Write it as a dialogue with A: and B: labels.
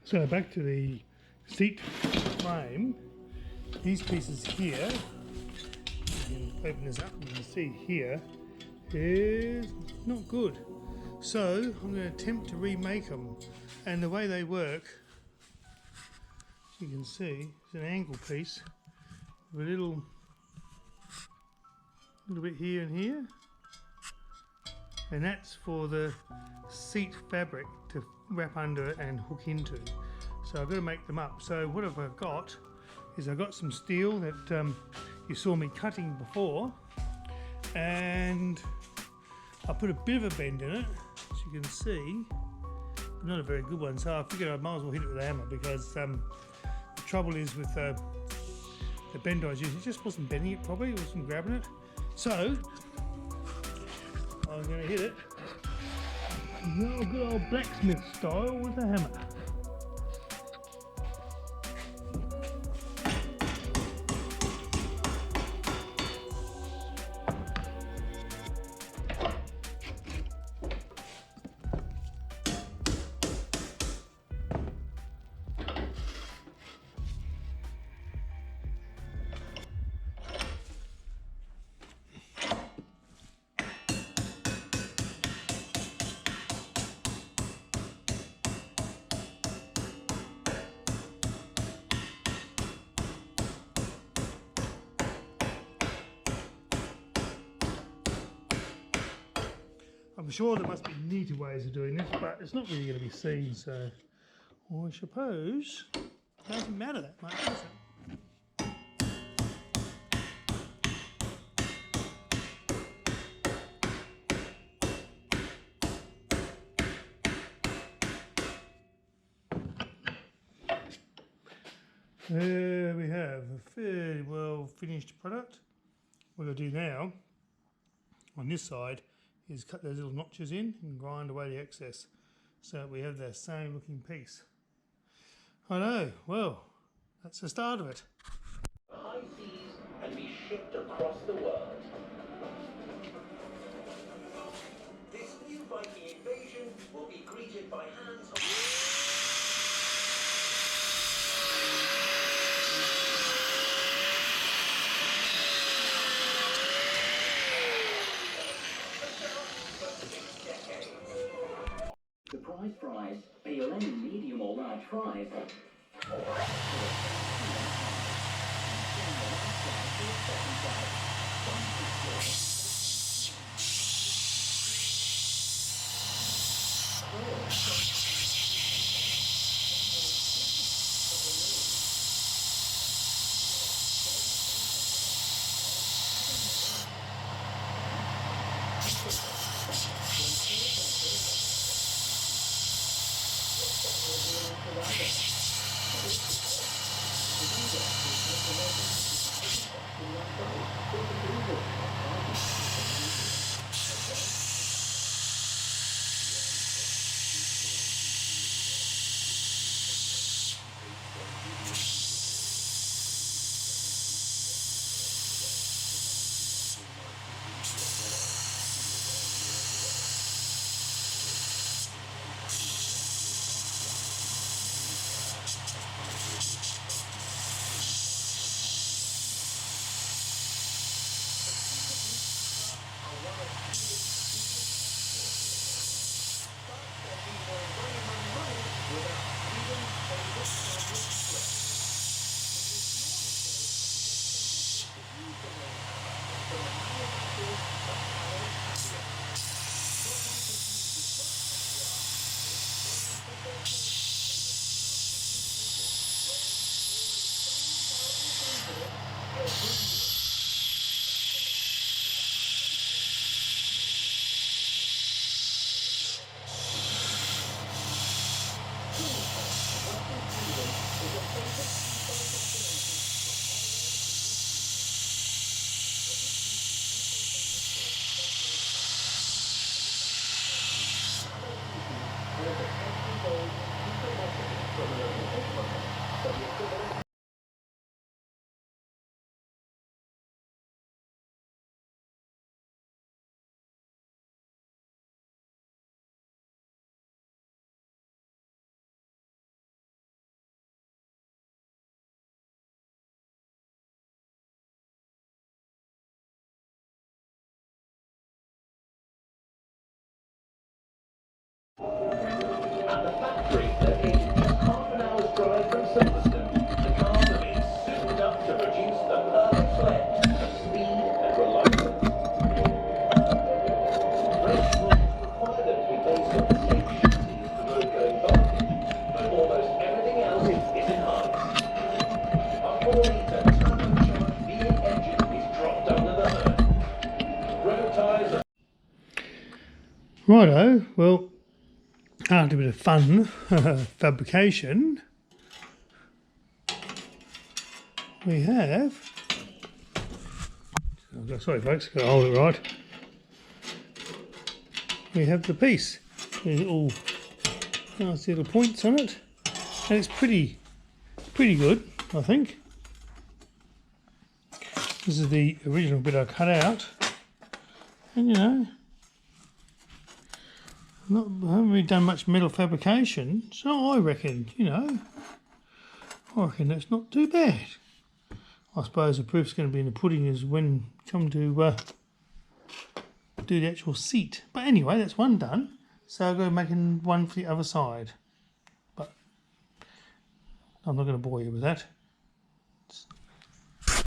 A: So back to the seat frame. These pieces here, you can open this up and you can see here, is not good. So I'm going to attempt to remake them, and the way they work, as you can see, it's an angle piece with a little bit here and here, and that's for the seat fabric to wrap under it and hook into. So I've got to make them up. So what have I got is I've got some steel that you saw me cutting before, and I put a bit of a bend in it, as you can see, but not a very good one. So I figured I might as well hit it with a hammer, because the trouble is with the bend I was using, it just wasn't bending it properly, it wasn't grabbing it. So I'm going to hit it good old blacksmith style with a hammer. I'm sure there must be neater ways of doing this, but it's not really going to be seen, so I suppose it doesn't matter that much, does it? There we have a fairly well finished product. What I'll do now on this side is cut those little notches in and grind away the excess, so that we have the same looking piece. I know, well, that's the start of it.
B: High seas and be shipped across the world. This new Viking invasion will be greeted by hands on...
C: Surprise fries. Are your lemon medium or large fries?
B: at the factory located just half an hour's drive from Silverstone. The cars have been souped up to produce the perfect blend of speed and reliability. Brakes will require them to be based on the same chassis as the road-going Vulcan, but almost everything else is enhanced. A 4-litre turbocharged V8 engine is dropped under the hood. Road tyres are
A: Righto, well, after a bit of fun fabrication, we have. Sorry, folks, got to hold it right. We have the piece. There's all nice little points on it, and it's pretty good, I think. This is the original bit I cut out, and you know. I haven't really done much metal fabrication, so I reckon, that's not too bad. I suppose the proof's going to be in the pudding is when come to do the actual seat. But anyway, that's one done. So I'll go making one for the other side. But I'm not going to bore you with that.